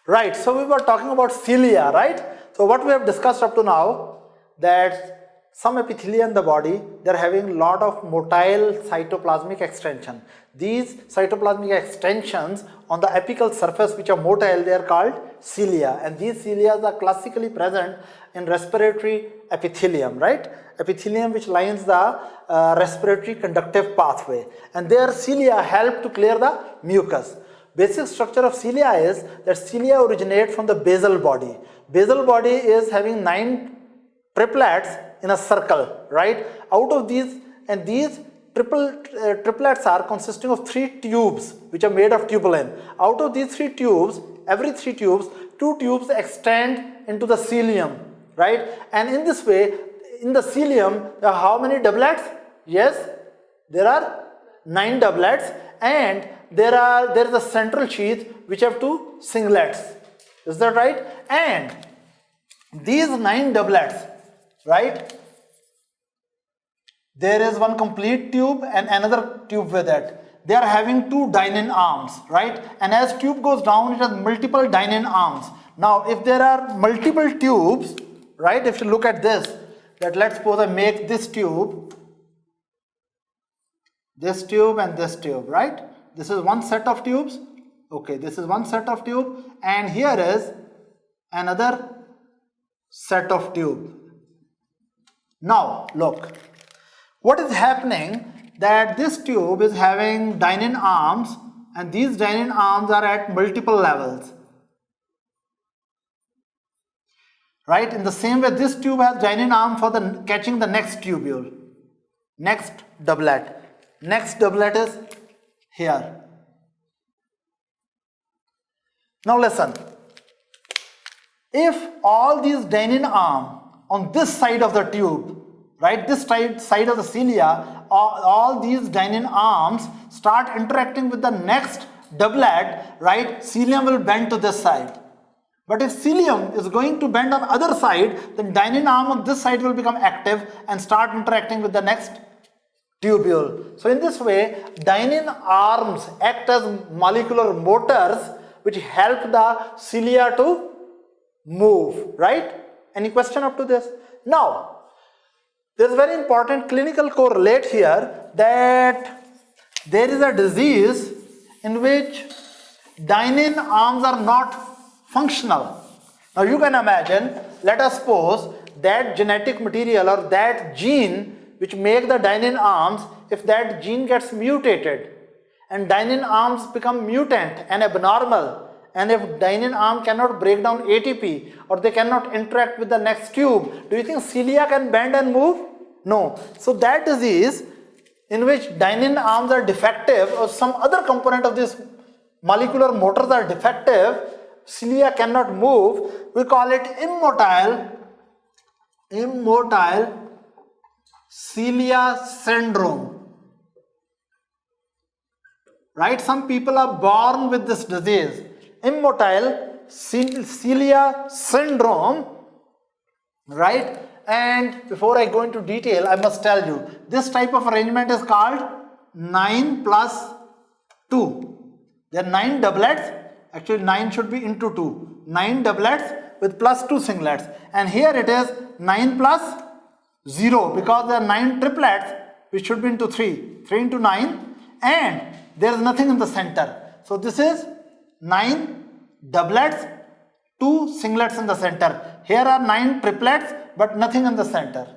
Right, so we were talking about cilia, right? So what we have discussed up to now, that some epithelia in the body, they're having a lot of motile cytoplasmic extension. These cytoplasmic extensions on the apical surface which are motile, they are called cilia, and these cilia are classically present in respiratory epithelium, right? Epithelium which lines the respiratory conductive pathway, and their cilia help to clear the mucus. Basic structure of cilia is that cilia originate from the basal body. Basal body is having 9 triplets in a circle, right? Out of these, and these triplets are consisting of 3 tubes which are made of tubulin. Out of these 3 tubes, every 3 tubes, 2 tubes extend into the cilium, right? And in this way, in the cilium, there are how many doublets? Yes, there are 9 doublets, and there is a central sheath which have 2 singlets. Is that right? And these 9 doublets, right? There is one complete tube and another tube with it. They are having 2 dynein arms, right? And as tube goes down, it has multiple dynein arms. Now, if there are multiple tubes, right? If you look at this, that let's suppose I make this tube, and this tube, right? This is one set of tubes. Okay, this is one set of tube, and here is another set of tube. Now, look, what is happening, that this tube is having dynein arms, and these dynein arms are at multiple levels. Right? In the same way, this tube has dynein arm for the catching the next tubule, next doublet. Next doublet is here. Now listen, if all these dynein arm on this side of the tube, right, this side of the cilia, all these dynein arms start interacting with the next doublet, right, cilium will bend to this side. But if cilium is going to bend on other side, then dynein arm on this side will become active and start interacting with the next tubule. So in this way, dynein arms act as molecular motors which help the cilia to move, right? Any question up to this? Now, there is a very important clinical correlate here, that there is a disease in which dynein arms are not functional. Now you can imagine, let us suppose that genetic material or that gene which make the dynein arms, if that gene gets mutated and dynein arms become mutant and abnormal, and if dynein arm cannot break down ATP or they cannot interact with the next tube, do you think cilia can bend and move? No. So that disease in which dynein arms are defective or some other component of this molecular motors are defective, cilia cannot move, we call it immotile cilia syndrome, right? Some people are born with this disease, immotile cilia syndrome, right? And before I go into detail, I must tell you, this type of arrangement is called 9 plus 2. There are 9 doublets, actually 9 should be into 2, 9 doublets with plus 2 singlets, and here it is 9 plus 0, because there are 9 triplets which should be into 3 into 9, and there is nothing in the center. So this is 9 doublets, 2 singlets in the center. Here are 9 triplets but nothing in the center.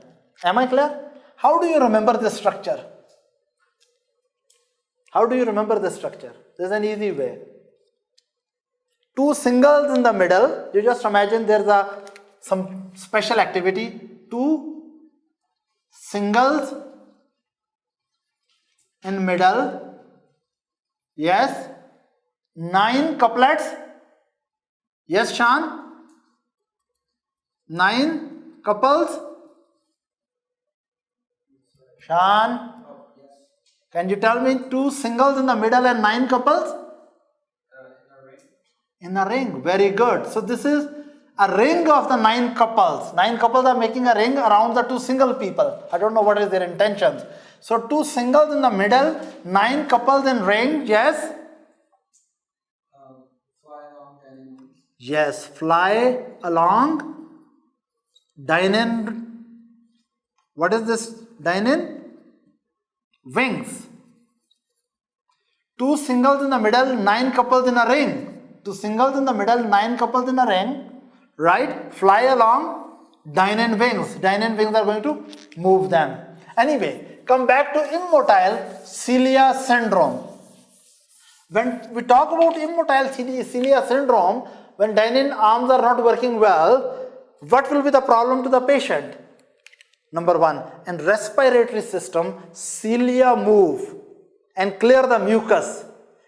Am I clear? How do you remember this structure? How do you remember this structure? There is an easy way. 2 singles in the middle. You just imagine there is some special activity. 2 singles in middle. Yes. 9 couplets. Yes, Shan. 9 couples. Shan, can you tell me 2 singles in the middle and 9 couples? In a ring. Very good. So this is a ring of the 9 couples. 9 couples are making a ring around the 2 single people. I don't know what is their intentions. So 2 singles in the middle, 9 couples in ring. Yes. Yes, fly along dynein. What is this dynein? Wings. Two singles in the middle, 9 couples in a ring. Two singles in the middle, 9 couples in a ring. Right? Fly along dynein wings. Dynein wings are going to move them. Anyway, come back to immotile cilia syndrome. When we talk about immotile cilia syndrome, when dynein arms are not working well, what will be the problem to the patient? Number one, in respiratory system, cilia move and clear the mucus.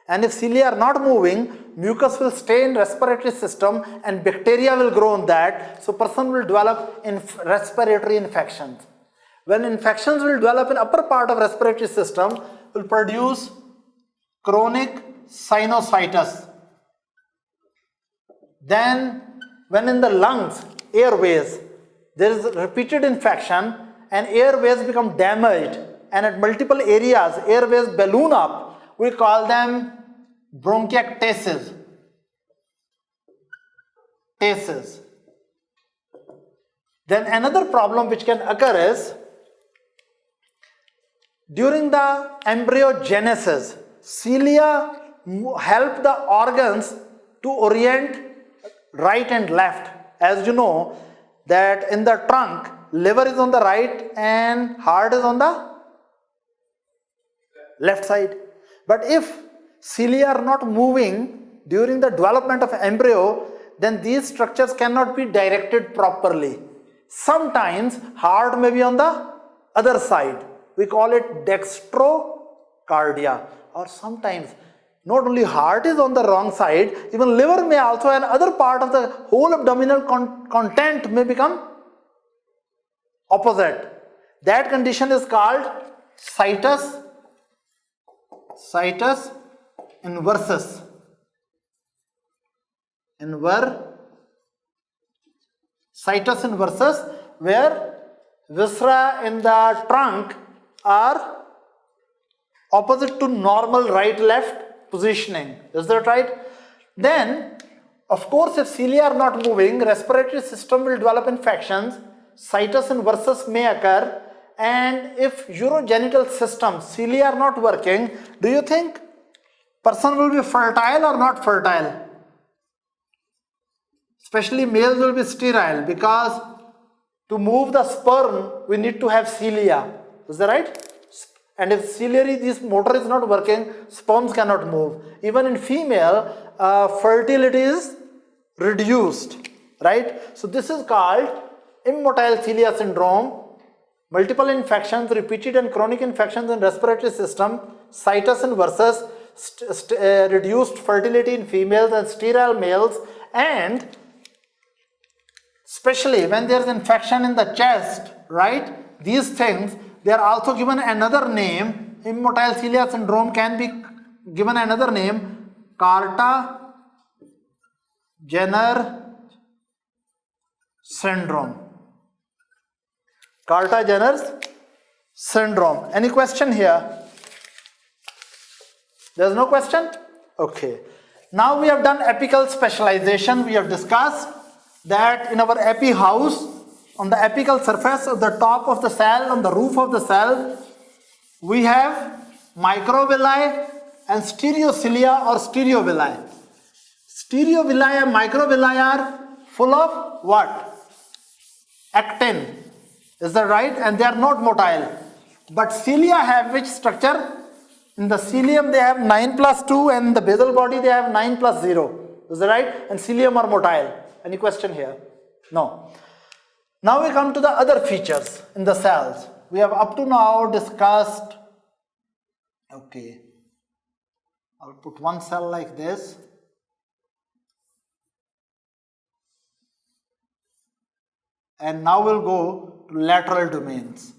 And if cilia are not moving, mucus will stay in respiratory system and bacteria will grow on that. So person will develop respiratory infections. When infections will develop in upper part of respiratory system, will produce chronic sinusitis. Then when in the lungs, airways, there is repeated infection and airways become damaged, and at multiple areas airways balloon up, we call them bronchiectasis. Then another problem which can occur is during the embryogenesis, cilia help the organs to orient right and left. As you know that in the trunk, liver is on the right and heart is on the left side. But if cilia are not moving during the development of embryo, then these structures cannot be directed properly. Sometimes heart may be on the other side. We call it dextrocardia. Or sometimes not only heart is on the wrong side, even liver may also, and other part of the whole abdominal content may become opposite. That condition is called situs inversus. Situs inversus, where viscera in the trunk are opposite to normal right-left positioning. Is that right? Then, of course, if cilia are not moving, respiratory system will develop infections, situs inversus may occur, and if urogenital system, cilia are not working, do you think person will be fertile or not fertile? Especially males will be sterile, because to move the sperm, we need to have cilia. Is that right? And if ciliary, this motor is not working, sperms cannot move. Even in female, fertility is reduced, right? So this is called immotile cilia syndrome. Multiple infections, repeated and chronic infections in respiratory system, situs inversus, reduced fertility in females and sterile males, and especially when there is infection in the chest, right? These things, they are also given another name. Immotile cilia syndrome can be given another name, Carter-Jenner syndrome. Carter-Jenner's syndrome. Any question here? There's no question? Okay. Now we have done apical specialization. We have discussed that in our epi house, on the apical surface of the top of the cell, on the roof of the cell, we have microvilli and stereocilia or stereovilli. Stereovilli and microvilli are full of what? Actin. Is that right? And they are not motile. But cilia have which structure? In the cilium they have 9 plus 2, and in the basal body they have 9 plus 0. Is that right? And cilium are motile. Any question here? No. Now we come to the other features in the cells. We have up to now discussed, okay, I'll put one cell like this. And now we'll go to lateral domains.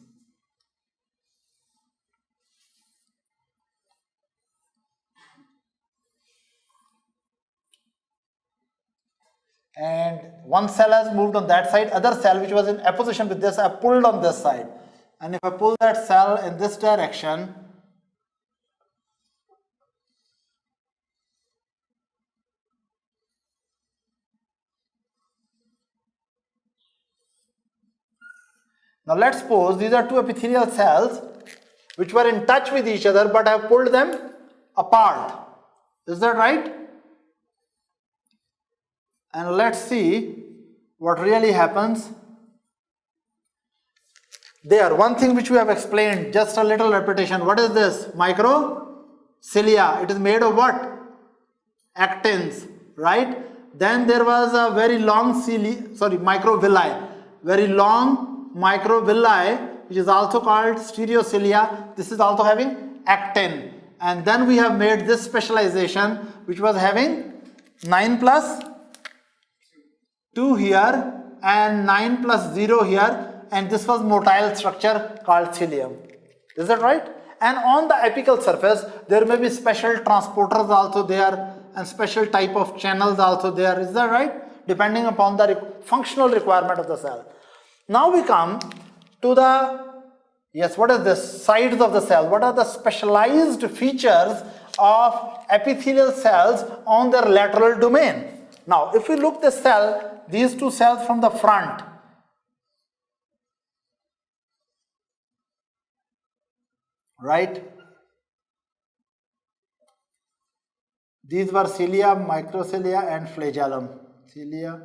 And one cell has moved on that side, other cell which was in apposition with this, I pulled on this side. And if I pull that cell in this direction, Now let's suppose these are two epithelial cells which were in touch with each other, but I have pulled them apart. Is that right? And let's see what really happens. There, one thing which we have explained, just a little repetition. What is this? Microcilia. It is made of what? Actins, right? Then there was a very long microvilli. Very long microvilli, which is also called stereocilia. This is also having actin. And then we have made this specialization, which was having 9 plus 2 here and 9 plus 0 here. And this was motile structure called cilium. Is that right? And on the apical surface, there may be special transporters also there and special type of channels also there. Is that right? Depending upon the functional requirement of the cell. Now we come to the, yes, what is this? Sides of the cell. What are the specialized features of epithelial cells on their lateral domain? Now, if we look the cell, these two cells from the front, right? These were cilia, microcilia and flagellum. Cilia,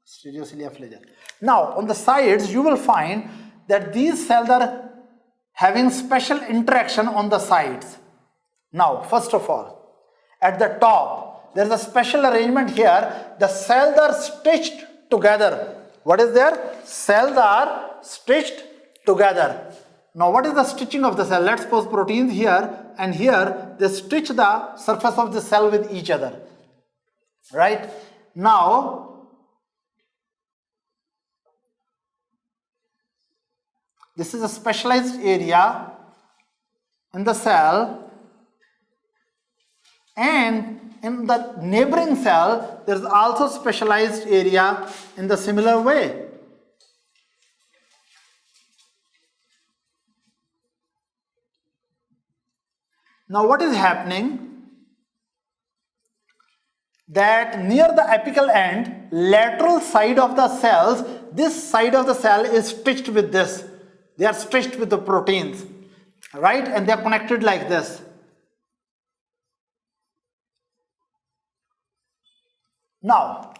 stereocilia, flagellum. Now, on the sides, you will find that these cells are having special interaction on the sides. Now, first of all, at the top, there is a special arrangement here. The cells are stitched together. What is there? Cells are stitched together. Now, what is the stitching of the cell? Let's suppose proteins here and here, they stitch the surface of the cell with each other, right? Now, this is a specialized area in the cell, and in the neighboring cell, there is also specialized area in the similar way. Now what is happening? That near the apical end, lateral side of the cells, this side of the cell is stitched with this. They are stitched with the proteins, right? And they are connected like this. Now,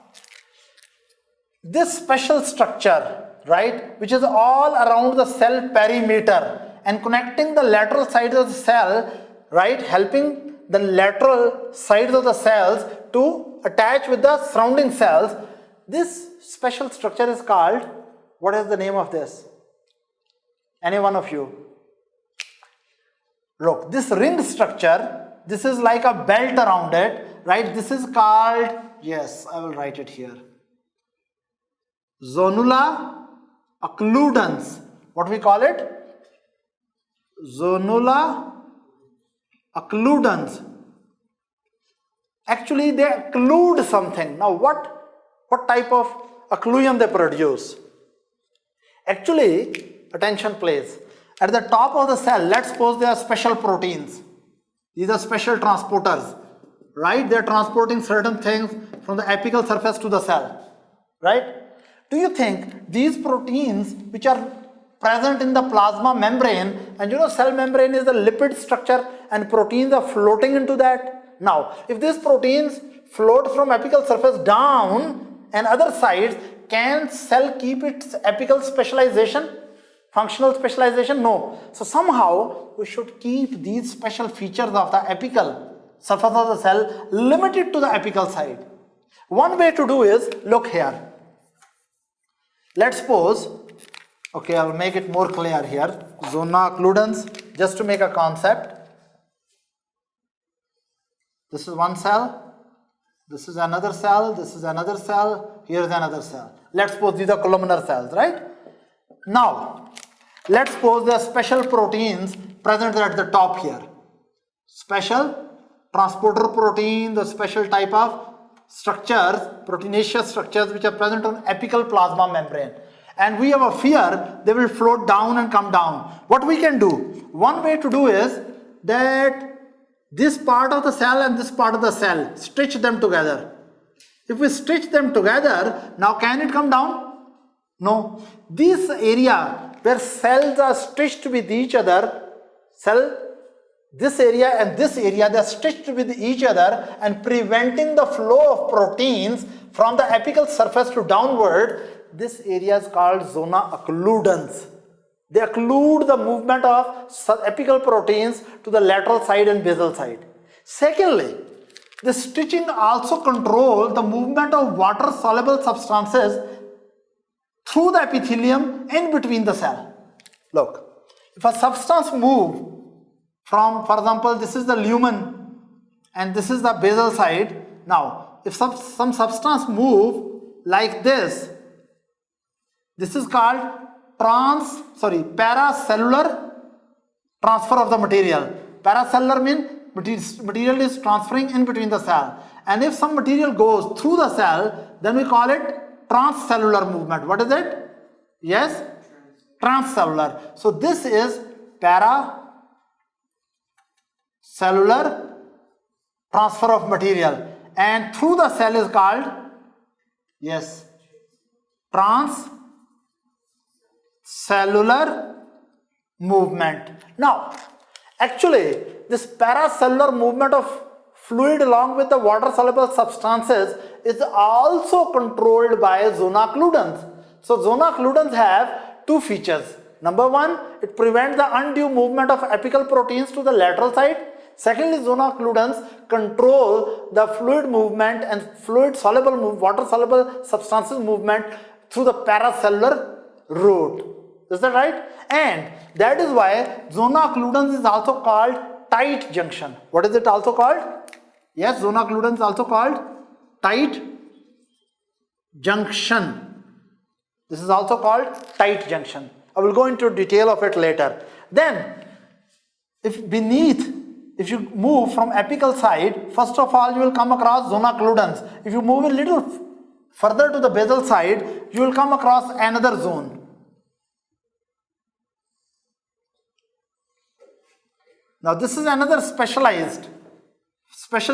this special structure, right, which is all around the cell perimeter and connecting the lateral sides of the cell, right, helping the lateral sides of the cells to attach with the surrounding cells. This special structure is called, what is the name of this? Any one of you? Look, this ring structure, this is like a belt around it, right? This is called, yes, I will write it here. Zonula occludens. What we call it? Zonula occludens. Actually, they occlude something. Now, what type of occlusion they produce? Actually, attention please. At the top of the cell, let's suppose there are special proteins. These are special transporters, right? They are transporting certain things from the apical surface to the cell, right? Do you think these proteins which are present in the plasma membrane, and you know cell membrane is the lipid structure and proteins are floating into that. Now, if these proteins float from apical surface down and other sides, can cell keep its apical specialization, functional specialization? No. So somehow we should keep these special features of the apical surface of the cell limited to the apical side. One way to do is, look here. Let's suppose, okay, I will make it more clear here. Zona occludens, just to make a concept. This is one cell, this is another cell, this is another cell, here is another cell. Let's suppose these are columnar cells, right? Now, let's suppose there are special proteins present at the top here. Special transporter protein, the special type of structures, proteinaceous structures which are present on apical plasma membrane. And we have a fear they will float down and come down. What we can do? One way to do is that this part of the cell and this part of the cell, stitch them together. If we stitch them together, now can it come down? No. This area where cells are stitched with each other, this area and this area, they are stitched with each other and preventing the flow of proteins from the apical surface to downward. This area is called zona occludens. They occlude the movement of apical proteins to the lateral side and basal side. Secondly, the stitching also control the movement of water soluble substances through the epithelium in between the cell. Look, if a substance move from, for example, this is the lumen and this is the basal side. Now, if some substance move like this is called paracellular transfer of the material. Paracellular means material is transferring in between the cell. And if some material goes through the cell, then we call it transcellular movement. What is it? Yes? Transcellular. So this is paracellular transfer of material. And through the cell is called, yes, transcellular movement. Now, actually, this paracellular movement of fluid along with the water soluble substances is also controlled by zona occludens. So zona occludens have two features. Number one, it prevents the undue movement of apical proteins to the lateral side. Secondly, zona occludens control the fluid movement and fluid soluble water soluble substances movement through the paracellular route. Is that right? And that is why zona occludens is also called tight junction. What is it also called? Yes, zona occludens is also called tight junction. This is also called tight junction. I will go into detail of it later. Then, if you move from apical side, first of all you will come across zona occludens. If you move a little further to the basal side, you will come across another zone. Now this is another special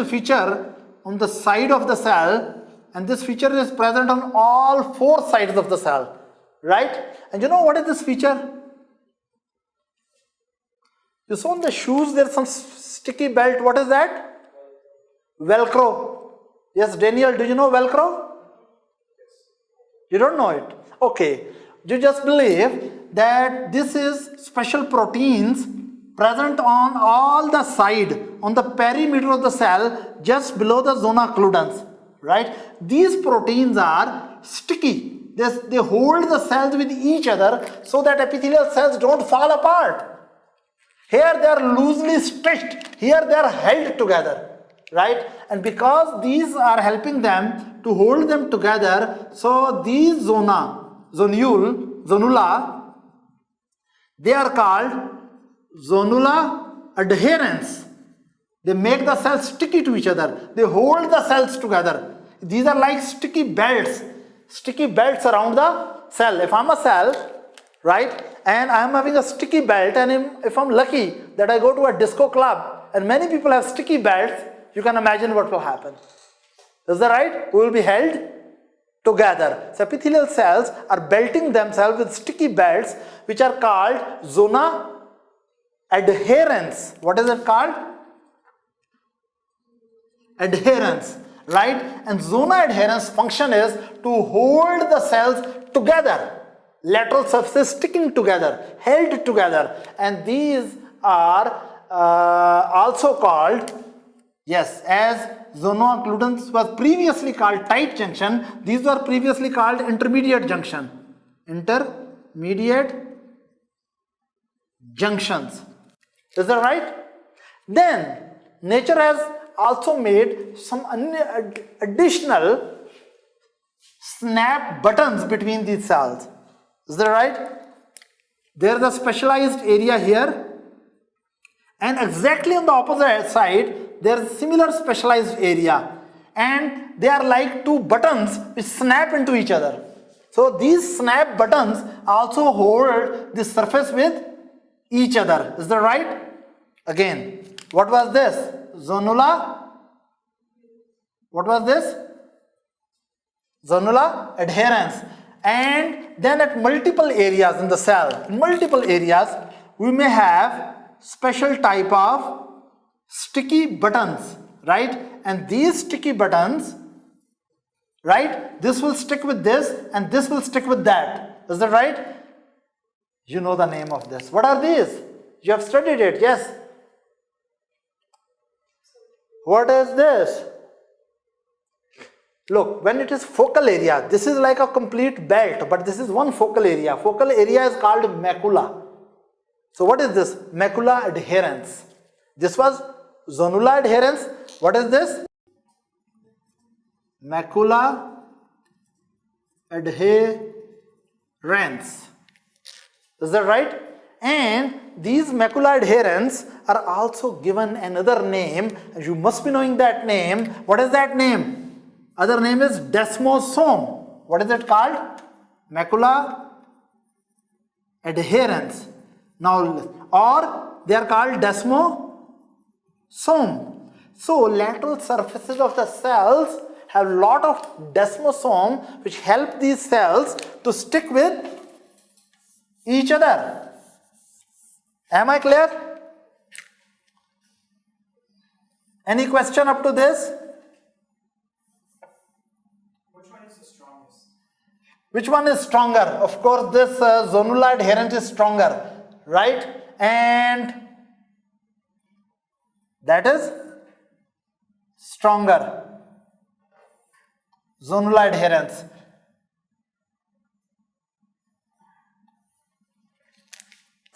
feature on the side of the cell, and this feature is present on all four sides of the cell, right? And you know what is this feature? You saw on the shoes there is some sticky belt. What is that? Velcro. Yes, Daniel, do you know Velcro? You don't know it? Okay. You just believe that this is special proteins present on all the side, on the perimeter of the cell, just below the zona occludens, right? These proteins are sticky. They hold the cells with each other so that epithelial cells don't fall apart. Here they are loosely stitched, here they are held together, right? And because these are helping them to hold them together, so these zonula, they are called zonula adherents. They make the cells sticky to each other. They hold the cells together. These are like sticky belts around the cell. If I'm a cell, right, and I'm having a sticky belt, and if I'm lucky that I go to a disco club and many people have sticky belts, you can imagine what will happen. Is that right? We will be held together. So epithelial cells are belting themselves with sticky belts, which are called zona adherents. What is it called? Adherents, right? And zona adherence function is to hold the cells together. Lateral surfaces sticking together, held together, and these are also called, yes, as zona occludens was previously called tight junction, these were previously called intermediate junction. Intermediate junctions. Is that right? Then nature has also made some additional snap buttons between these cells. Is that right? There is a specialized area here, and exactly on the opposite side there is a similar specialized area, and they are like two buttons which snap into each other. So these snap buttons also hold the surface with each other. Is that right? Again, what was this? Zonula. What was this? Zonula adherence. And then at multiple areas in the cell, we may have special type of sticky buttons, right? And these sticky buttons, right, this will stick with this and this will stick with that. Is that right? You know the name of this. What are these? You have studied it, yes. What is this? Look, when it is focal area, this is like a complete belt, but this is one focal area. Focal area is called macula. So what is this? Macula adherens. This was zonula adherens. What is this? Macula adherens. Is that right? And these macula adherens are also given another name. You must be knowing that name. What is that name? Other name is desmosome. What is it called? Macula adherens. Now, or they are called desmosome. So, lateral surfaces of the cells have a lot of desmosome which help these cells to stick with each other. Am I clear? Any question up to this? Which one is stronger? Of course, this zonula adherent is stronger, right? And that is stronger. Zonula adherens.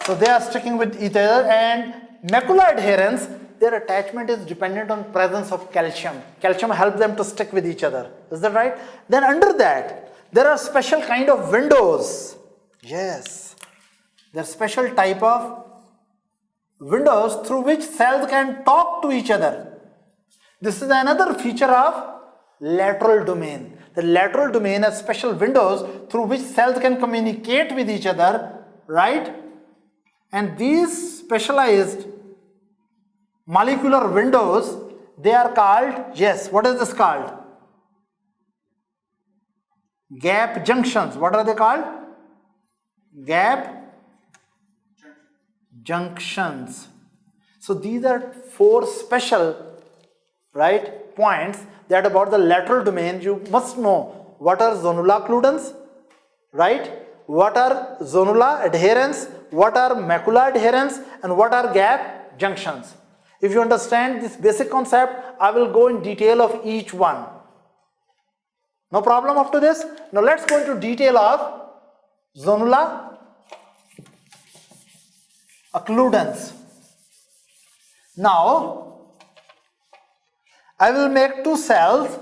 So they are sticking with each other, and macula adherens, their attachment is dependent on presence of calcium. Calcium helps them to stick with each other. Is that right? Then under that, there are special kind of windows. Yes. There are special type of windows through which cells can talk to each other. This is another feature of lateral domain. The lateral domain has special windows through which cells can communicate with each other, right? And these specialized molecular windows, they are called, yes, what is this called? Gap junctions. What are they called? Gap junctions. So these are four special, right, points that about the lateral domain you must know. What are zonula occludens, right? What are zonula adherens? What are macula adherens? And what are gap junctions? If you understand this basic concept, I will go in detail of each one. No problem up to this? Now let's go into detail of zonula occludens. Now, I will make two cells.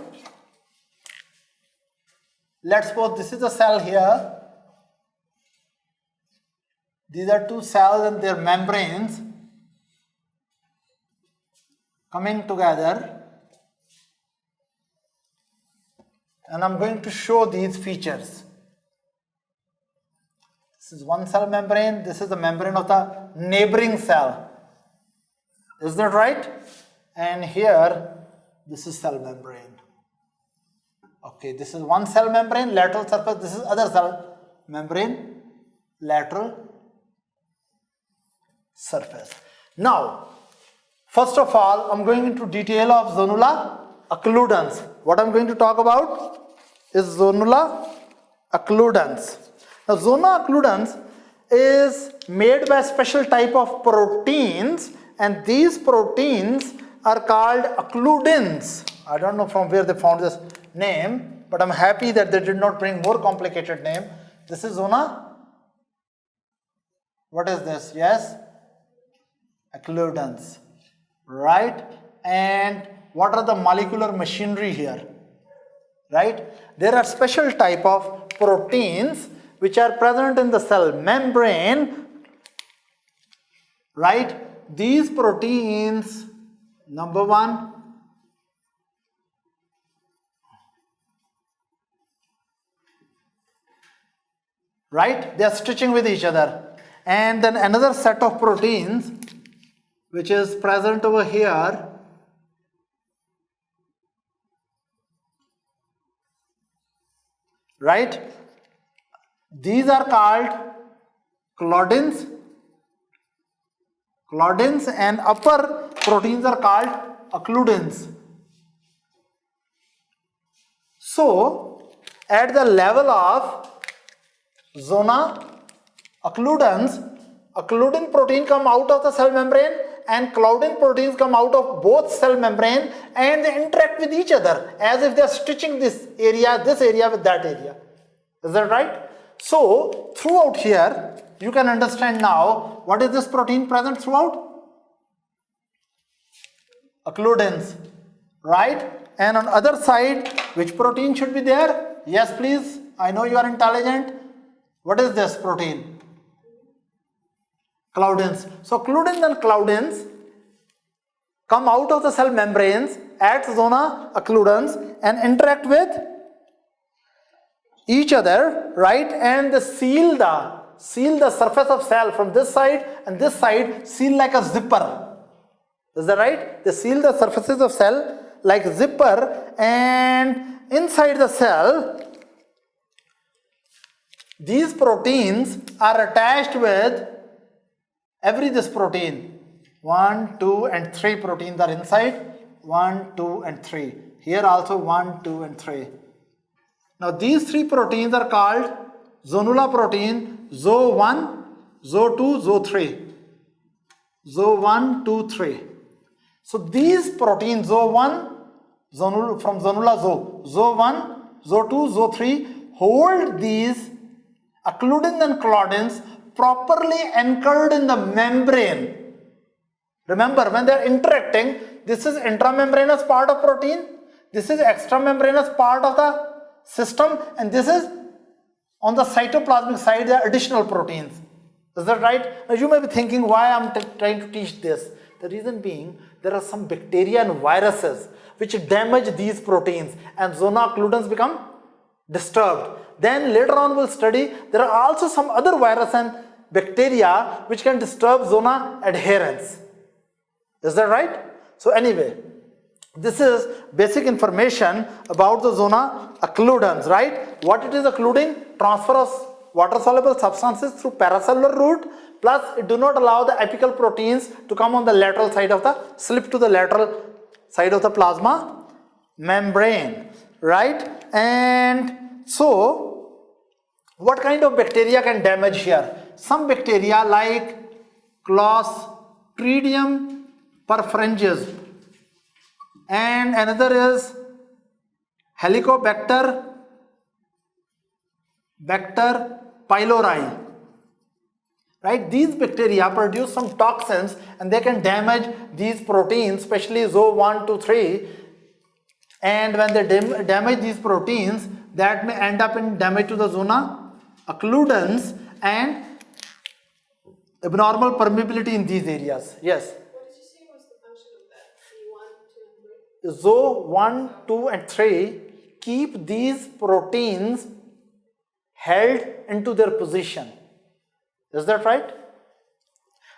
Let's suppose this is a cell here. These are two cells and their membranes coming together. And I'm going to show these features. This is one cell membrane. This is the membrane of the neighboring cell. Is that right? And here, this is cell membrane. Okay, this is one cell membrane, lateral surface. This is other cell membrane, lateral surface. Now, first of all, I'm going into detail of zonula occludens. What I'm going to talk about is zonula occludens. Now, zonula occludens is made by a special type of proteins, and these proteins are called occludins. I don't know from where they found this name, but I'm happy that they did not bring more complicated name. This is zona. What is this? Yes, occludens, right? And what are the molecular machinery here? Right? There are special type of proteins which are present in the cell membrane, right? These proteins, number one, right? They are stitching with each other. And then another set of proteins which is present over here, right? These are called claudins, and upper proteins are called occludins. So, at the level of zona, occludin protein come out of the cell membrane and claudin proteins come out of both cell membrane, and they interact with each other as if they are stitching this area with that area. Is that right? So, throughout here, you can understand now what is this protein present throughout? Occludins, right? And on other side, which protein should be there? Yes, please. I know you are intelligent. What is this protein? Claudins. So occludins and claudins come out of the cell membranes at zona occludens and interact with each other, right? And they seal the surface of cell from this side and this side, seal like a zipper. Is that right? They seal the surfaces of cell like a zipper, and inside the cell, these proteins are attached with this protein. 1, 2 and 3 proteins are inside. 1, 2 and 3. Here also 1, 2 and 3. Now these 3 proteins are called zonula protein, ZO1, ZO2, ZO3. ZO1, 2, 3. So these proteins ZO1, from zonula ZO1, ZO2, ZO3 hold these occludins and claudins properly anchored in the membrane. Remember, when they are interacting, this is intramembranous part of protein, this is extramembranous part of the system, and this is on the cytoplasmic side, there are additional proteins. Is that right? Now you may be thinking why I am trying to teach this. The reason being, there are some bacteria and viruses which damage these proteins, and zona occludens become disturbed. Then later on we'll study, there are also some other virus and bacteria which can disturb zona adherence. Is that right? So anyway, this is basic information about the zona occludens, right? What it is occluding? Transfer of water soluble substances through paracellular route, plus it do not allow the apical proteins to come on the lateral side of the, slip to the lateral side of the plasma membrane, right? And so what kind of bacteria can damage here? Some bacteria like Clostridium perfringens, and another is Helicobacter pylori. Right? These bacteria produce some toxins and they can damage these proteins, especially ZO1, 2, 3. And when they damage these proteins, that may end up in damage to the zona occludens and abnormal permeability in these areas. Yes? What did you say was the function of that? C1, 2, and 3? ZO1, 2 and 3 keep these proteins held into their position. Is that right?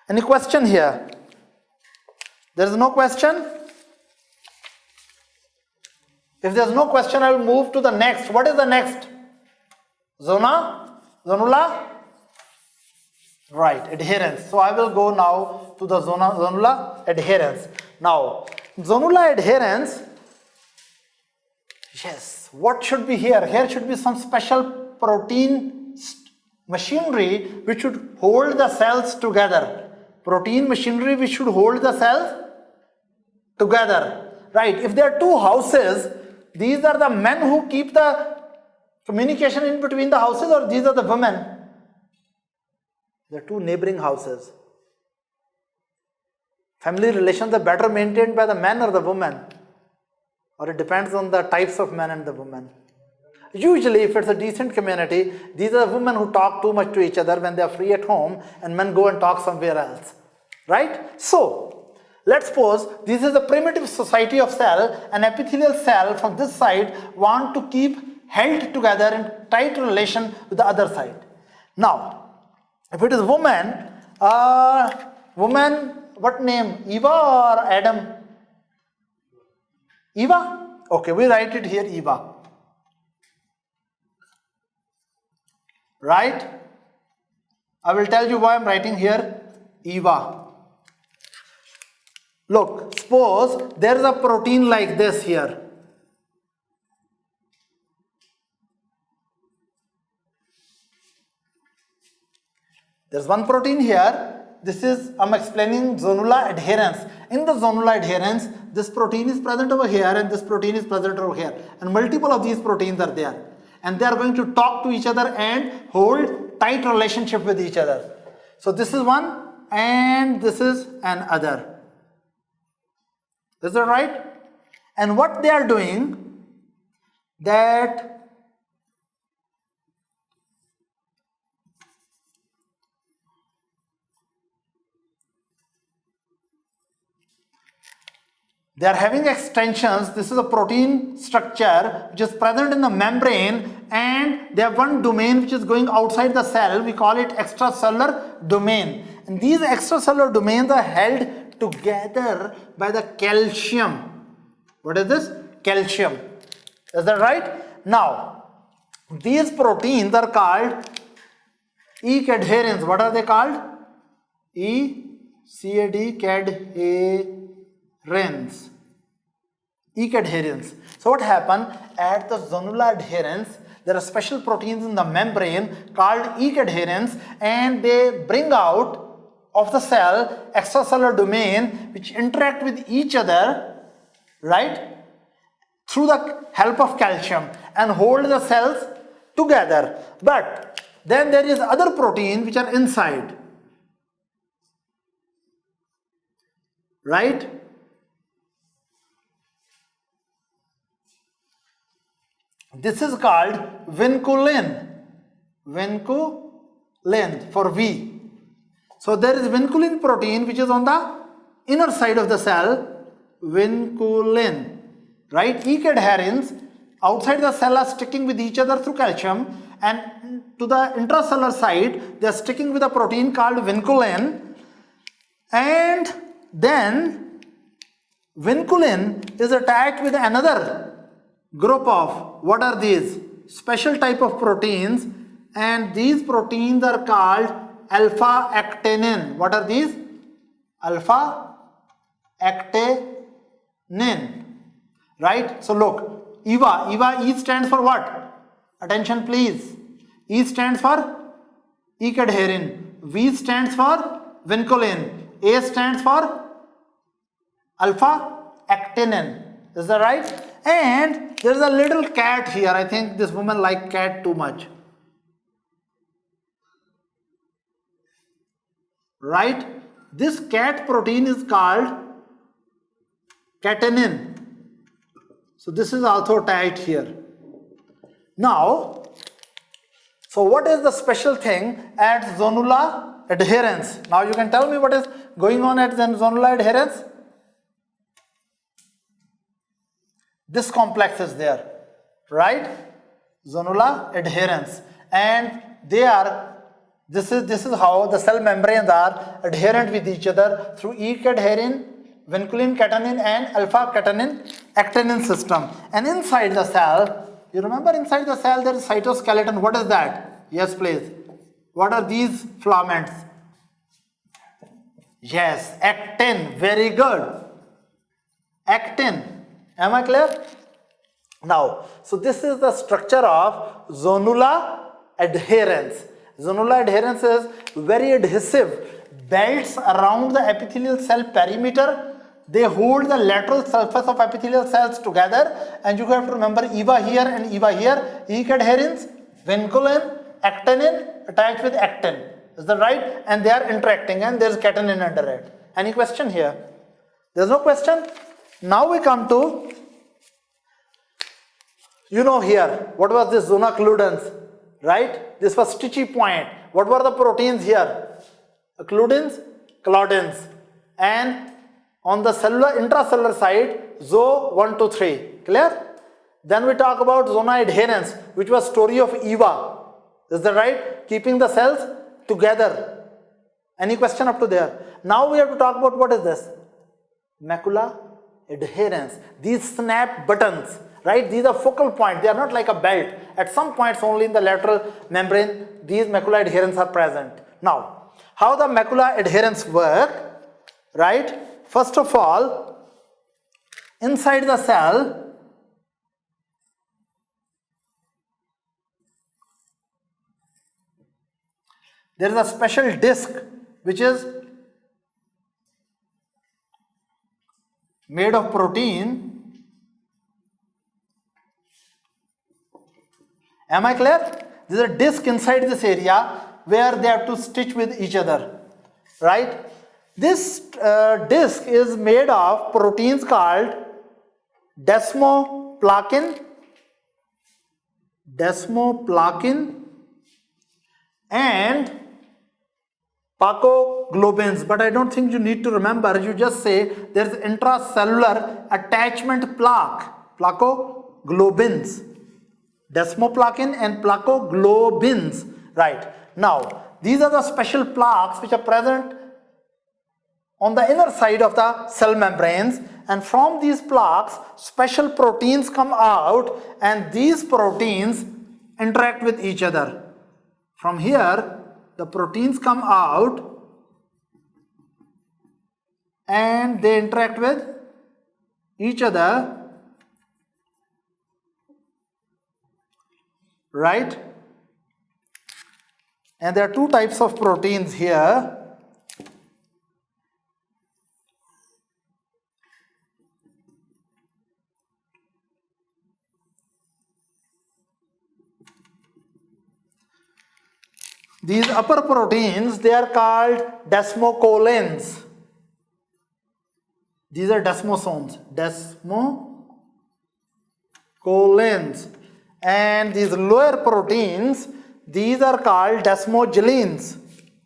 Any question here? There is no question? If there is no question, I will move to the next. What is the next? Zona? Zonula? Right, adherence. So I will go now to the zonula adherence. Now, zonula adherence, yes, what should be here? Here should be some special protein machinery which should hold the cells together. Protein machinery which should hold the cells together. Right, if there are two houses, these are the men who keep the communication in between the houses, or these are the women? There are two neighboring houses. Family relations are better maintained by the man or the woman, or it depends on the types of men and the women. Usually, if it's a decent community, these are women who talk too much to each other when they are free at home, and men go and talk somewhere else. Right? So, let's suppose this is a primitive society of cell. An epithelial cell from this side want to keep held together in tight relation with the other side. Now, if it is woman, what name? Eva or Adam? Eva? Okay, we write it here, Eva. right? I will tell you why I'm writing here EVA. Look, suppose there is a protein like this here. There's one protein here. This is, I'm explaining zonula adherence. In the zonula adherence, this protein is present over here and this protein is present over here. And multiple of these proteins are there. And they are going to talk to each other and hold tight relationship with each other. So this is one and this is another. Is that right? And what they are doing, that they are having extensions. This is a protein structure which is present in the membrane, and they have one domain which is going outside the cell. We call it extracellular domain. And these extracellular domains are held together by the calcium. What is this? Calcium. Is that right? Now, these proteins are called EC adherents. What are they called? ECAD cadherins. EC adherents. So what happened at the zonula adherence? There are special proteins in the membrane called EC adherents, and they bring out of the cell extracellular domain which interact with each other, right, through the help of calcium and hold the cells together. But then there is other protein which are inside, right? This is called vinculin. Vinculin for V. So there is vinculin protein which is on the inner side of the cell. Vinculin, right? EC adherents outside the cell are sticking with each other through calcium, and to the intracellular side they are sticking with a protein called vinculin. And then vinculin is attached with another group of, what are these? Special type of proteins, and these proteins are called alpha actinin. What are these? Alpha actinin, right? So look, EVA, E stands for what? Attention please. E stands for EC adherent, V stands for vinculin, A stands for alpha actinin. Is that right? And there is a little cat here. I think this woman likes cat too much. Right? This cat protein is called catenin. So this is also tied here. Now, so what is the special thing at zonula adherence? Now you can tell me what is going on at zonula adherence? This complex is there, right? Zonula adherence, and they are, this is how the cell membranes are adherent with each other through EC adherent, vinculin catenin and alpha catenin actinin system. And inside the cell, you remember inside the cell there is cytoskeleton. What is that? Yes please. What are these filaments? Yes, actin. Very good. Actin. Am I clear? Now, so this is the structure of zonula adherence. Zonula adherence is very adhesive belts around the epithelial cell perimeter. They hold the lateral surface of epithelial cells together, and you have to remember EVA here and EVA here. EC adherence, vinculin, actinin attached with actin. Is that right? And they are interacting, and there is catenin under it. Any question here? There is no question. Now we come to, you know here, what was this zona occludens, right? This was stitchy point. What were the proteins here? Occludens, claudins. And on the cellular, intracellular side, zo 1, 2, 3. Clear? Then we talk about zona adherence, which was story of EVA. Is that right? Keeping the cells together. Any question up to there? Now we have to talk about what is this? Macula adherence. These snap buttons, right? These are focal point. They are not like a belt. At some points only in the lateral membrane, these macula adherents are present. Now, how the macula adherents work, right? First of all, inside the cell, there is a special disc which is made of protein. Am I clear? There is a disc inside this area where they have to stitch with each other, right? This disc is made of proteins called desmoplakin and pacoglobins, but I don't think you need to remember. You just say there is intracellular attachment plaque, placoglobins, desmoplakin and placoglobins, right? Now, these are the special plaques which are present on the inner side of the cell membranes, and from these plaques, special proteins come out, and these proteins interact with each other. From here, the proteins come out and they interact with each other, right? And there are two types of proteins here. These upper proteins, they are called desmocolins. These are desmosomes, desmocolins. And these lower proteins, these are called desmogellins.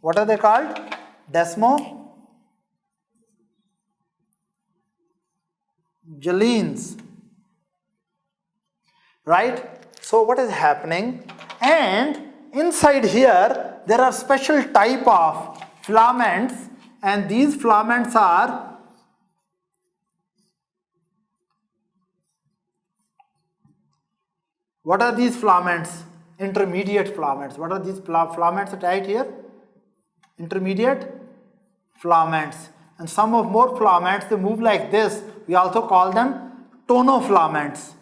What are they called? Desmogellins. Right? So what is happening? And inside here, there are special type of filaments, and these filaments are what are these filaments? Intermediate filaments. What are these filaments right here? Intermediate filaments. And some of more filaments, they move like this. We also call them tonofilaments.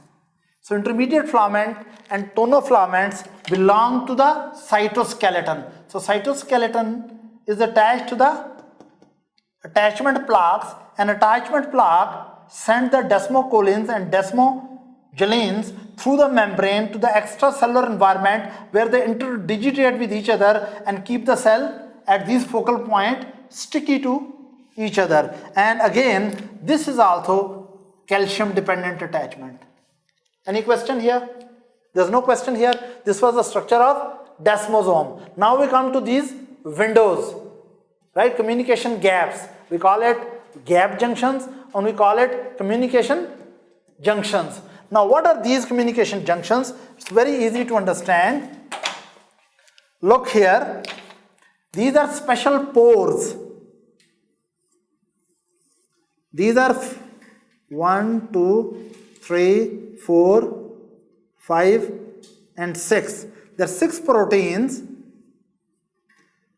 So intermediate filament and tonofilaments belong to the cytoskeleton. So cytoskeleton is attached to the attachment plaques, and attachment plaque send the desmocolins and desmogellins through the membrane to the extracellular environment, where they interdigitate with each other and keep the cell at this focal point sticky to each other. And again, this is also calcium dependent attachment. Any question here? There's no question here. This was the structure of desmosome. Now we come to these windows, right? Communication gaps. We call it gap junctions, and we call it communication junctions. Now what are these communication junctions? It's very easy to understand. Look here. These are special pores. These are 1, 2, 3, 4, 5 and 6. There are 6 proteins,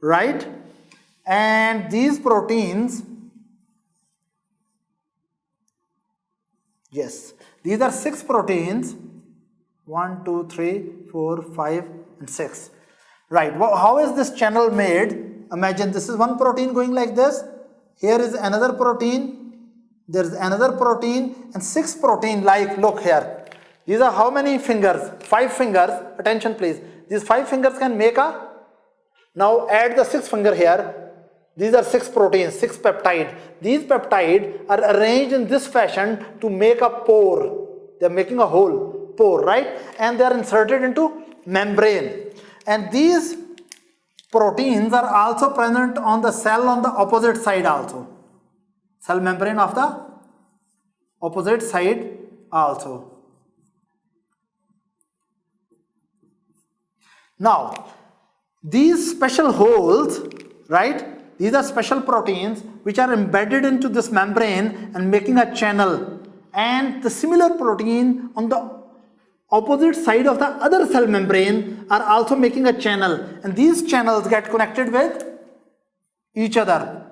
right? And these proteins, yes, these are 6 proteins, 1, 2, 3, 4, 5 and 6. Right, how is this channel made? Imagine this is one protein going like this. Here is another protein. There is another protein and 6 protein, like look here. These are how many fingers? 5 fingers. Attention please. These 5 fingers can make a. Now add the 6th finger here. These are 6 proteins, 6 peptides. These peptides are arranged in this fashion to make a pore. They are making a hole, pore, right? And they are inserted into membrane. And these proteins are also present on the cell on the opposite side also. Cell membrane of the opposite side also. Now, these special holes, right? These are special proteins which are embedded into this membrane and making a channel. and the similar protein on the opposite side of the other cell membrane are also making a channel, and these channels get connected with each other,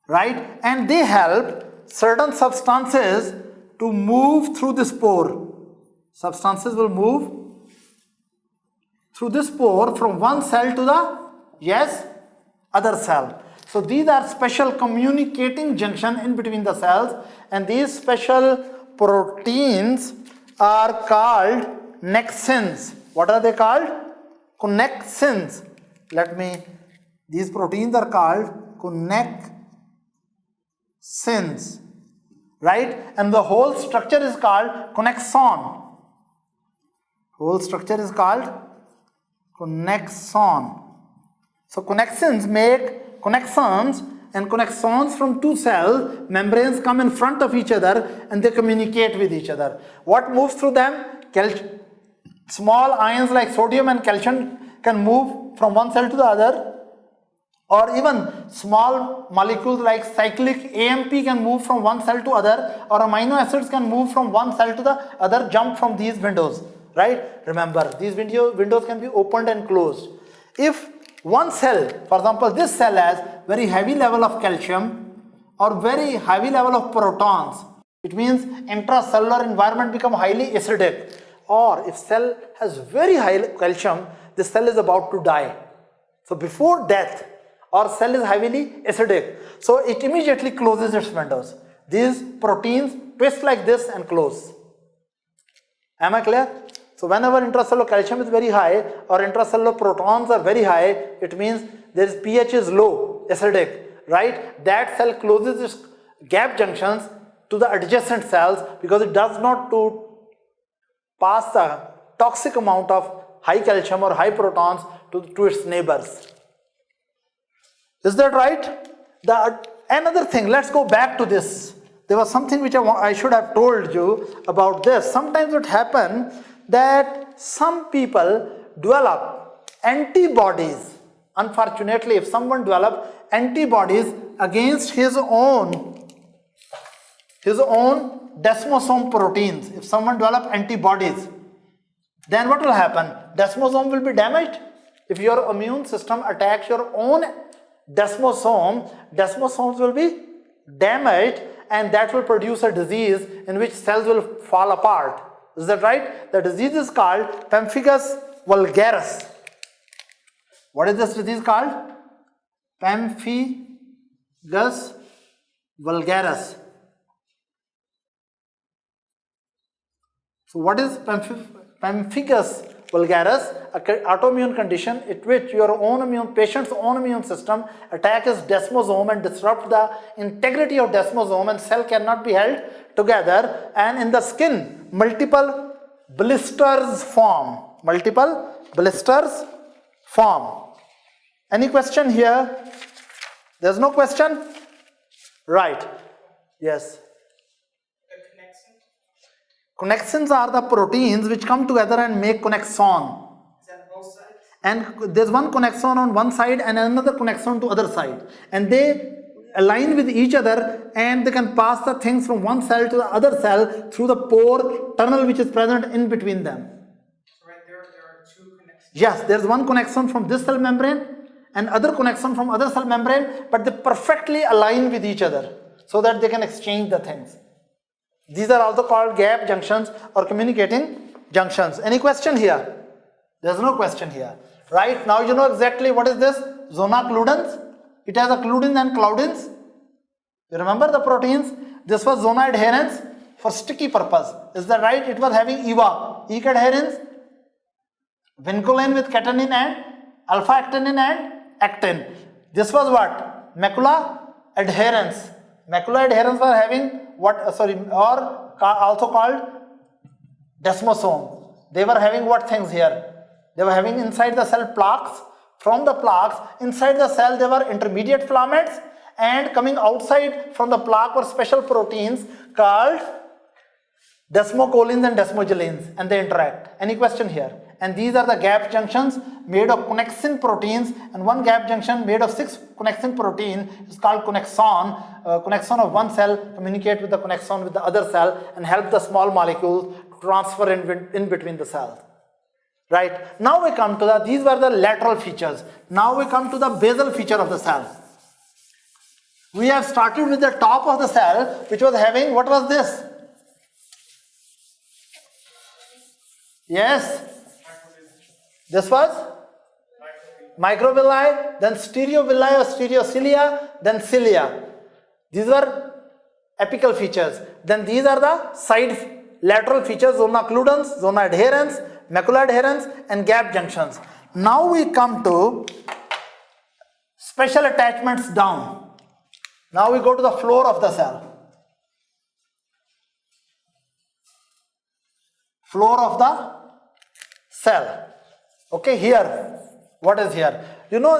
right? And they help certain substances to move through this pore. Substances will move through this pore from one cell to the other cell. So these are special communicating junction in between the cells, and these special proteins are called connexins. What are they called? Connexins. These proteins are called connexins, right? And the whole structure is called connexon. Whole structure is called connexon. So connexins make connexons, and connexons from two cell membranes come in front of each other and they communicate with each other. What moves through them? Small ions like sodium and calcium can move from one cell to the other, or even small molecules like cyclic AMP can move from one cell to other, or amino acids can move from one cell to the other, jump from these windows, right? Remember, these windows can be opened and closed. If one cell, for example, this cell has very heavy level of calcium or very heavy level of protons, it means intracellular environment become highly acidic. Or if cell has very high calcium, this cell is about to die. So before death, our cell is heavily acidic, so it immediately closes its windows. These proteins twist like this and close. Am I clear? So whenever intracellular calcium is very high or intracellular protons are very high, it means their pH is low, acidic, right? That cell closes its gap junctions to the adjacent cells because it does not to pass a toxic amount of high calcium or high protons to its neighbors. Is that right? Another thing, let's go back to this. There was something which I should have told you about this. Sometimes it happens that some people develop antibodies. Unfortunately, if someone develops antibodies against his own desmosome proteins, if someone develops antibodies, then what will happen? Desmosome will be damaged. If your immune system attacks your own desmosomes will be damaged, and that will produce a disease in which cells will fall apart. Is that right? The disease is called pemphigus vulgaris. What is this disease called? Pemphigus vulgaris. So what is pemphigus vulgaris? An autoimmune condition in which patient's own immune system attacks desmosome and disrupt the integrity of desmosome, and cell cannot be held together, and in the skin multiple blisters form. Any question here? There's no question? Right. Yes. Connexins are the proteins which come together and make connexon. Is that both sides? And there's one connexon on one side and another connexon to other side, and they align with each other, and they can pass the things from one cell to the other cell through the pore tunnel which is present in between them. So right there are two connections. Yes, there's one connexon from this cell membrane and other connection from other cell membrane, but they perfectly align with each other so that they can exchange the things. These are also called gap junctions or communicating junctions. Any question here? There's no question here. Right, now you know exactly what is this? Zona cludens. It has a cludins and claudins. You remember the proteins? This was zona adherens for sticky purpose. Is that right? It was having EVA, EC adherens, vinculin with catenin and alpha actinin and actin. This was what? Macula adherens. Macula adherens were having what? Or also called desmosome. They were having what things here? They were having inside the cell plaques. From the plaques, inside the cell there were intermediate filaments, and coming outside from the plaque were special proteins called desmocolins and desmogellins, and they interact. Any question here? and these are the gap junctions made of connexin proteins, and one gap junction made of 6 connexin protein is called connexon. Connexon of one cell communicate with the connexon with the other cell and help the small molecules transfer in between the cells. Right, now we come to these were the lateral features. Now we come to the basal feature of the cell. We have started with the top of the cell, which was having, what was this? Yes, this was microvilli, then stereovilli or stereocilia, then cilia. These were apical features. Then these are the side lateral features, zona occludens, zona adherens, macula adherens, and gap junctions. Now we come to special attachments down. Now we go to the floor of the cell. Floor of the cell. Okay, here, what is here? You know,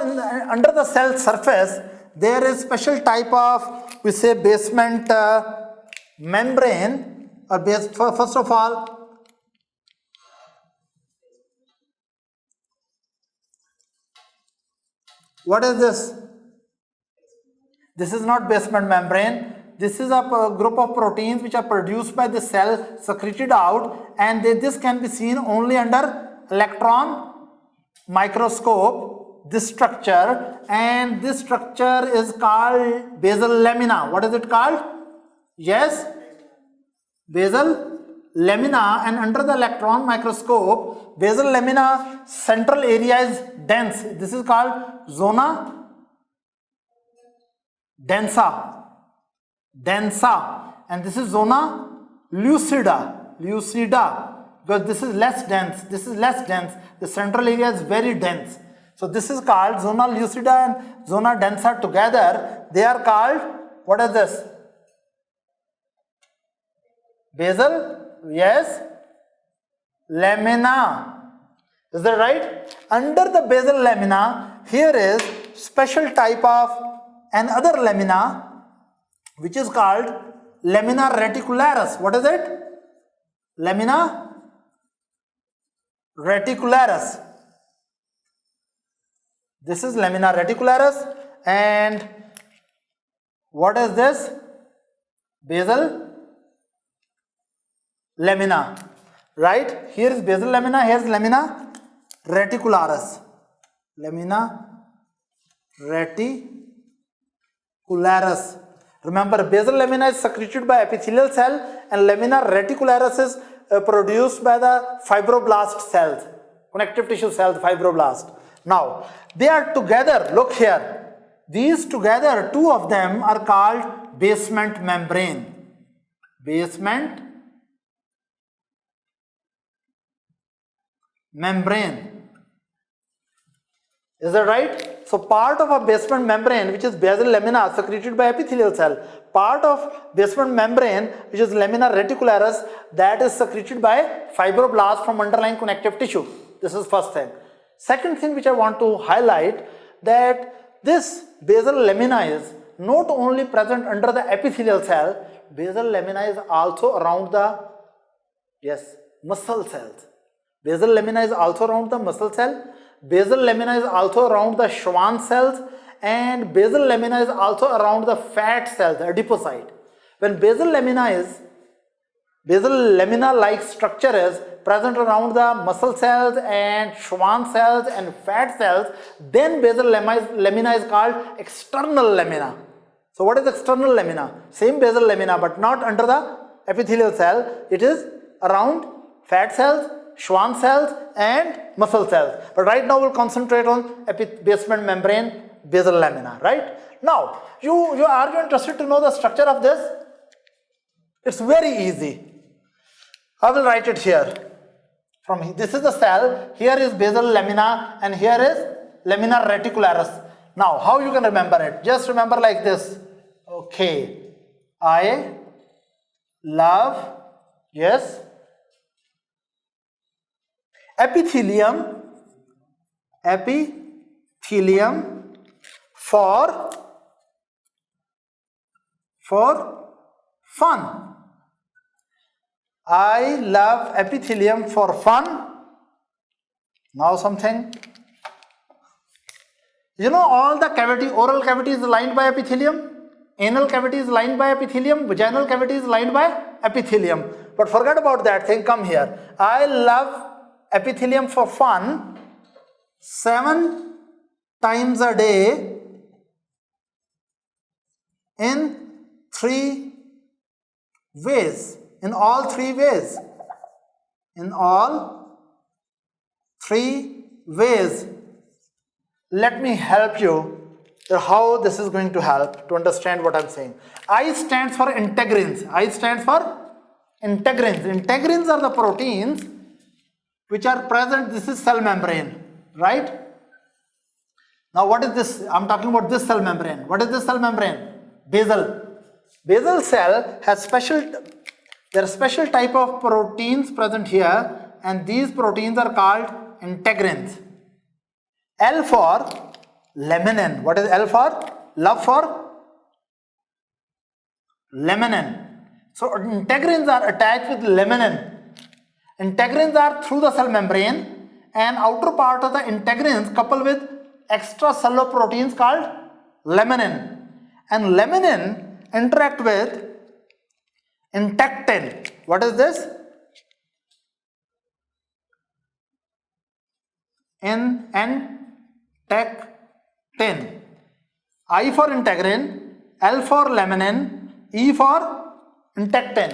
under the cell surface, there is special type of, we say, basement membrane, or first of all, what is this? This is not basement membrane. This is a group of proteins which are produced by the cell, secreted out, and this can be seen only under electron microscope, this structure, and this structure is called basal lamina. What is it called? Yes, basal lamina, and under the electron microscope, basal lamina central area is dense. This is called zona densa, and this is zona lucida, because this is less dense, the central area is very dense. So this is called zona lucida and zona densa together, they are called, what is this? Basal, yes, lamina, is that right? Under the basal lamina, here is special type of another lamina which is called lamina reticularis. What is it? Lamina reticularis. This is lamina reticularis, and what is this? Basal lamina, right? Here is basal lamina, here is lamina reticularis. Lamina reticularis. Remember, basal lamina is secreted by epithelial cell, and lamina reticularis is produced by the fibroblast cells, connective tissue cells, fibroblast. Now, they are together, look here, these together, two of them are called basement membrane. Basement membrane. Is that right? So part of a basement membrane, which is basal lamina secreted by epithelial cell, part of basement membrane, which is lamina reticularis, that is secreted by fibroblast from underlying connective tissue. This is first thing. Second thing which I want to highlight, that this basal lamina is not only present under the epithelial cell, basal lamina is also around the, yes, muscle cells. Basal lamina is also around the muscle cell. Basal lamina is also around the Schwann cells, and basal lamina is also around the fat cells, the adipocyte. When basal lamina like structure is present around the muscle cells and Schwann cells and fat cells, then basal lamina is called external lamina. So what is external lamina? Same basal lamina, but not under the epithelial cell. It is around fat cells, Schwann cells and muscle cells. But right now we'll concentrate on basement membrane, basal lamina, right? Now, are you interested to know the structure of this? It's very easy. I will write it here. This is the cell, here is basal lamina, and here is lamina reticularis. Now, how you can remember it? Just remember like this. Okay, I love, yes, epithelium for fun. I love epithelium for fun. Now something. You know, all the cavity, oral cavity is lined by epithelium, anal cavity is lined by epithelium, vaginal cavity is lined by epithelium. But forget about that thing, come here. I love epithelium for fun. 7 times a day in 3 ways. In all 3 ways. In all 3 ways. Let me help you how this is going to help to understand what I'm saying. I stands for integrins. I stands for integrins. Integrins are the proteins which are present. This is cell membrane, right? Now what is this? I'm talking about this cell membrane. What is this cell membrane? Basal. Basal cell has there are special type of proteins present here, and these proteins are called integrins. L for laminin. What is L for? Love for laminin. So integrins are attached with laminin. Integrins are through the cell membrane, and outer part of the integrins coupled with extracellular proteins called laminin. And laminin interact with intectin. What is this? Intectin. I for integrin, L for laminin, E for intectin.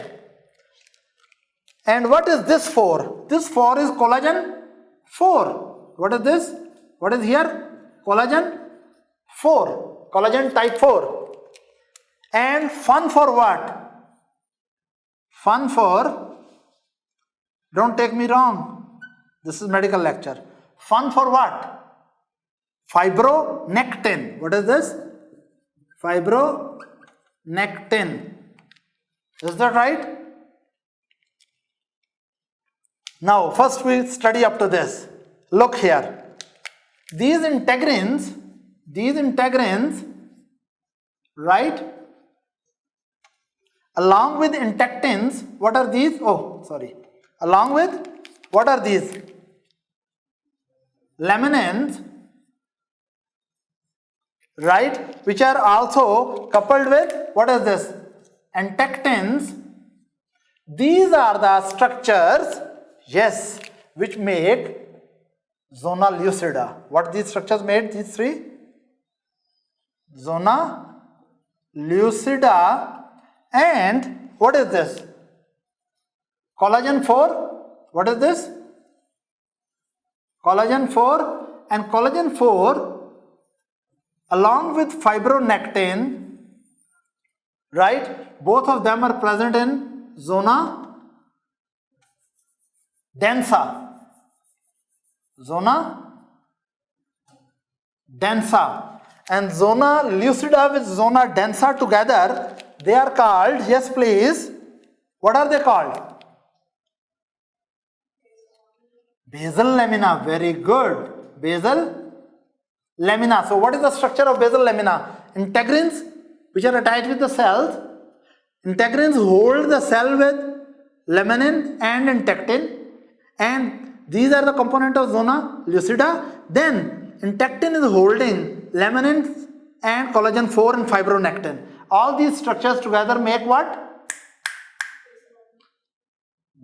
And what is this for? This for is collagen 4. What is this? What is here? Collagen 4. Collagen type 4. And fun for what? Fun for, don't take me wrong, this is medical lecture. Fun for what? Fibronectin. What is this? Fibronectin. Is that right? Now, first we study up to this. Look here. These integrins, right? Along with intectins, what are these? Oh, sorry. Along with, what are these? Laminins, right? Which are also coupled with, what is this? Intectins. These are the structures, yes, which make zona lucida. What these structures made? These 3? Zona lucida. And what is this? Collagen 4. What is this? Collagen 4. And collagen 4 along with fibronectin, right? Both of them are present in zona densa. Zona densa. And zona lucida with zona densa together, they are called, yes please, what are they called? Basal lamina. Very good. Basal lamina. So what is the structure of basal lamina? Integrins which are attached with the cells. Integrins hold the cell with laminin and intectin, and these are the component of zona lucida. Then intectin is holding laminin and collagen 4 and fibronectin. All these structures together make what?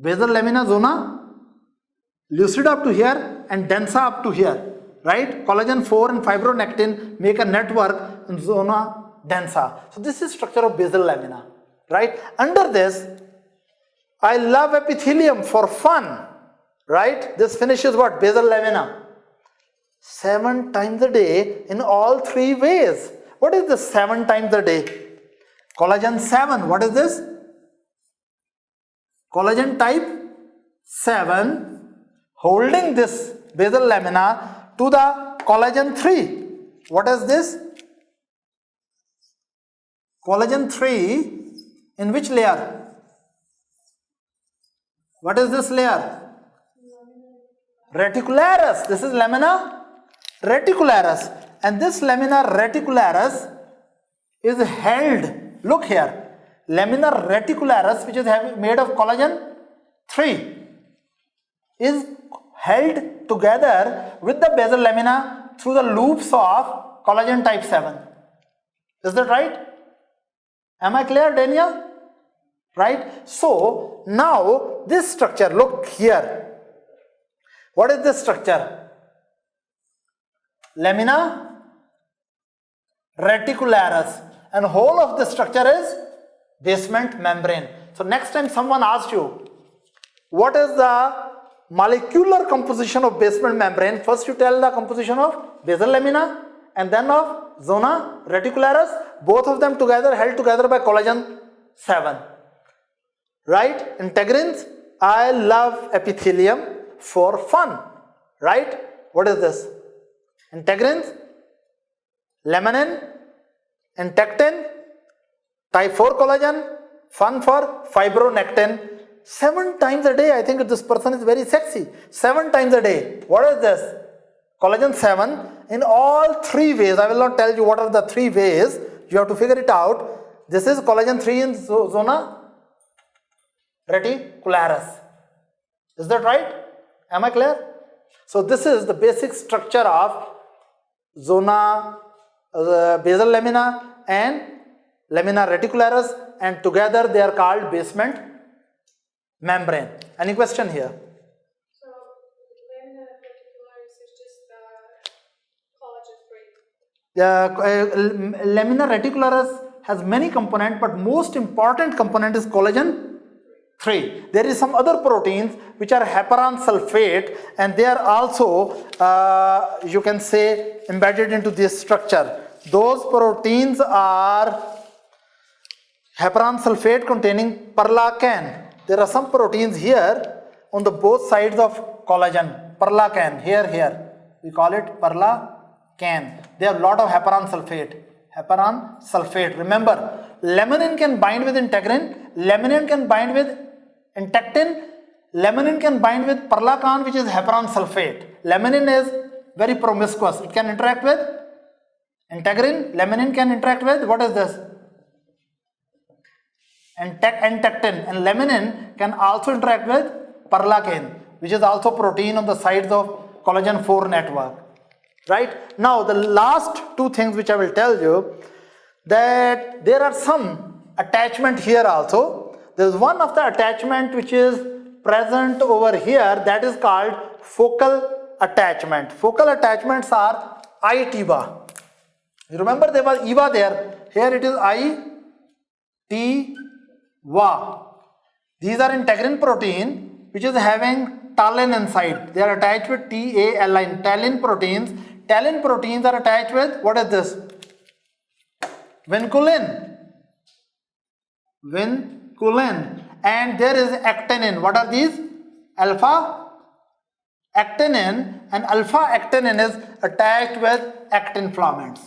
Basal lamina, zona lucida up to here and densa up to here, right? Collagen 4 and fibronectin make a network in zona densa. So this is structure of basal lamina, right? Under this, I love epithelium for fun, right? This finishes what? Basal lamina. 7 times a day in all 3 ways. What is this 7 times a day? Collagen 7. What is this? Collagen type 7 holding this basal lamina to the collagen 3. What is this? Collagen 3 in which layer? What is this layer? Reticularis. This is lamina reticularis. And this lamina reticularis is held. Look here. Lamina reticularis, which is made of collagen 3, is held together with the basal lamina through the loops of collagen type 7. Is that right? Am I clear, Daniel? Right? So now this structure, look here. What is this structure? Lamina reticularis, and whole of this structure is basement membrane. So next time someone asks you, what is the molecular composition of basement membrane? First you tell the composition of basal lamina and then of zona reticularis, both of them together, held together by collagen 7. Right? Integrins, I love epithelium for fun. Right? What is this? Integrins, laminin, intectin, type 4 collagen, fun for fibronectin. 7 times a day. I think this person is very sexy. 7 times a day. What is this? Collagen 7 in all 3 ways. I will not tell you what are the 3 ways. You have to figure it out. This is collagen 3 in zona reticularis. Is that right? Am I clear? So this is the basic structure of zona basal lamina and lamina reticularis, and together they are called basement membrane. Any question here? So, lamina reticularis is just collagen 3. Lamina reticularis has many components, but most important component is collagen 3. There is some other proteins which are heparan sulfate, and they are also you can say embedded into this structure. Those proteins are heparan sulfate containing perlacan. There are some proteins here on the both sides of collagen. Perlacan, here. We call it perlacan. They have a lot of heparan sulfate. Heparan sulfate. Remember, laminin can bind with integrin, laminin can bind with intectin, laminin can bind with perlacan, which is heparan sulfate. Laminin is very promiscuous. It can interact with integrin. Laminin can interact with, what is this? Intectin. And laminin can also interact with perlacan, which is also protein on the sides of collagen 4 network. Right? Now the last 2 things which I will tell you, that there are some attachment here also. There is one of the attachment which is present over here, that is called focal attachment. Focal attachments are I-TIVA. You remember there was EVA there. Here it is I-T-VA. These are integrin protein which is having talin inside. They are attached with TALI, talin proteins. Talin proteins are attached with, what is this? Vinculin. And there is actinin. What are these? Alpha actinin, and alpha actinin is attached with actin filaments.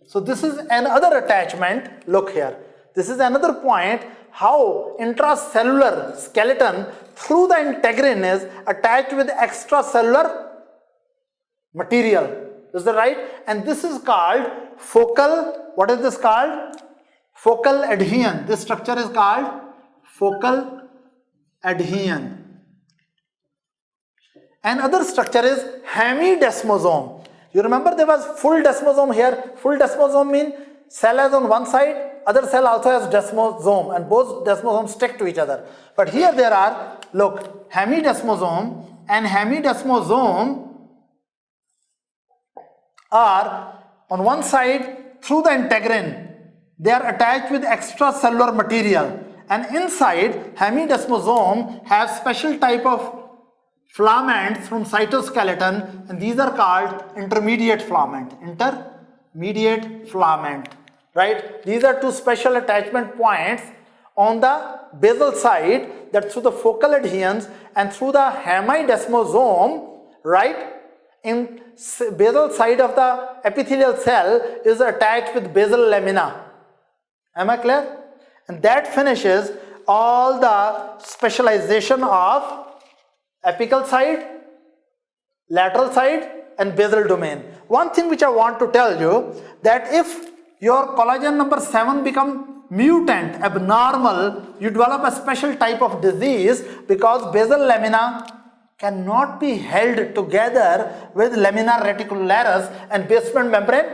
So this is another attachment. Look here. This is another point how intracellular skeleton through the integrin is attached with extracellular material. Is that right? And this is called focal, what is this called? Focal adhesion. This structure is called focal adhesion. Another structure is hemidesmosome. You remember there was full desmosome here. Full desmosome means cell has on one side, other cell also has desmosome, and both desmosomes stick to each other. But here there are, look, hemidesmosome and hemidesmosome are on one side through the integrin. They are attached with extracellular material, and inside hemidesmosome have special type of filaments from cytoskeleton, and these are called intermediate filament. Right? These are 2 special attachment points on the basal side, that through the focal adhesions and through the hemidesmosome, right? In basal side of the epithelial cell is attached with basal lamina. Am I clear? And that finishes all the specialization of apical side, lateral side and basal domain. One thing which I want to tell you, that if your collagen number 7 become mutant, abnormal, you develop a special type of disease, because basal lamina cannot be held together with lamina reticularis and basement membrane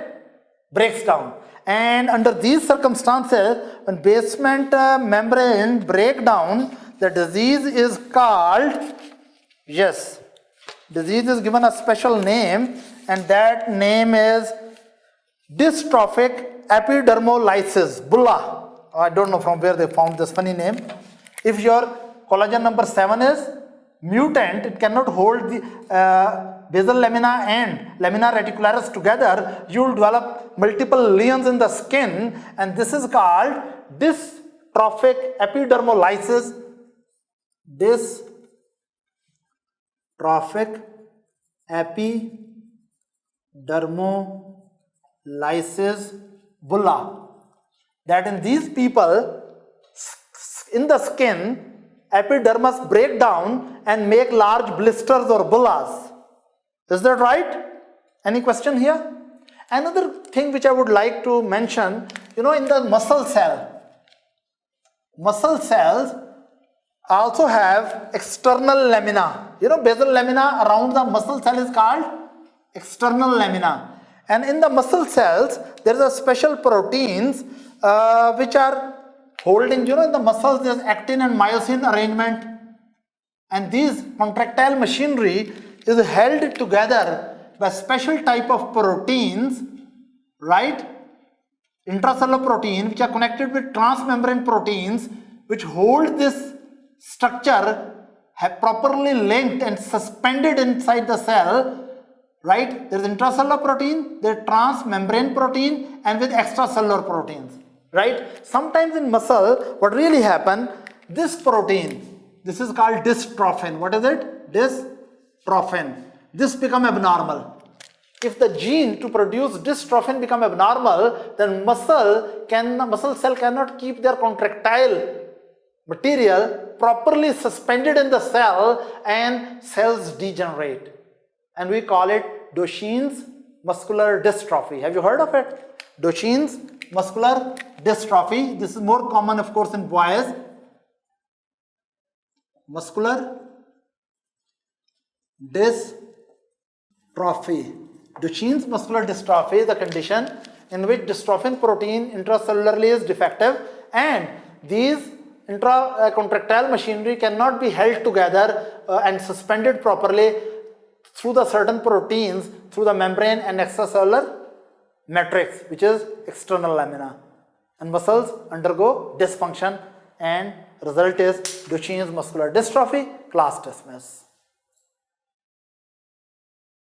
breaks down. And under these circumstances, when basement membrane break down, the disease is called, yes, disease is given a special name, and that name is dystrophic epidermolysis bulla. I don't know from where they found this funny name. If your collagen number 7 is mutant, it cannot hold the basal lamina and lamina reticularis together. You will develop multiple lesions in the skin, and this is called dystrophic epidermolysis. Dystrophic epidermolysis bulla. That in these people, in the skin, epidermis break down and make large blisters or bullas. Is that right? Any question here? Another thing which I would like to mention, in the muscle cells also have external lamina. Basal lamina around the muscle cell is called external lamina. And in the muscle cells, there is a special proteins which are holding, in the muscles there is actin and myosin arrangement, and these contractile machinery is held together by special type of proteins, right? Intracellular protein which are connected with transmembrane proteins which hold this structure properly linked and suspended inside the cell, right? There is intracellular protein, there is transmembrane protein, and with extracellular proteins. Right? Sometimes in muscle, what really happen, this protein, this is called dystrophin. What is it? Dystrophin. This become abnormal. If the gene to produce dystrophin become abnormal, then muscle cell cannot keep their contractile material properly suspended in the cell, and cells degenerate. And we call it Duchenne's muscular dystrophy. Have you heard of it? Duchenne's muscular dystrophy. This is more common, of course, in boys. Muscular dystrophy. Duchenne's muscular dystrophy is a condition in which dystrophin protein intracellularly is defective, and these intracontractile machinery cannot be held together and suspended properly through the certain proteins through the membrane and extracellular matrix, which is external lamina, and muscles undergo dysfunction, and result is Duchenne's muscular dystrophy. Class dismissed.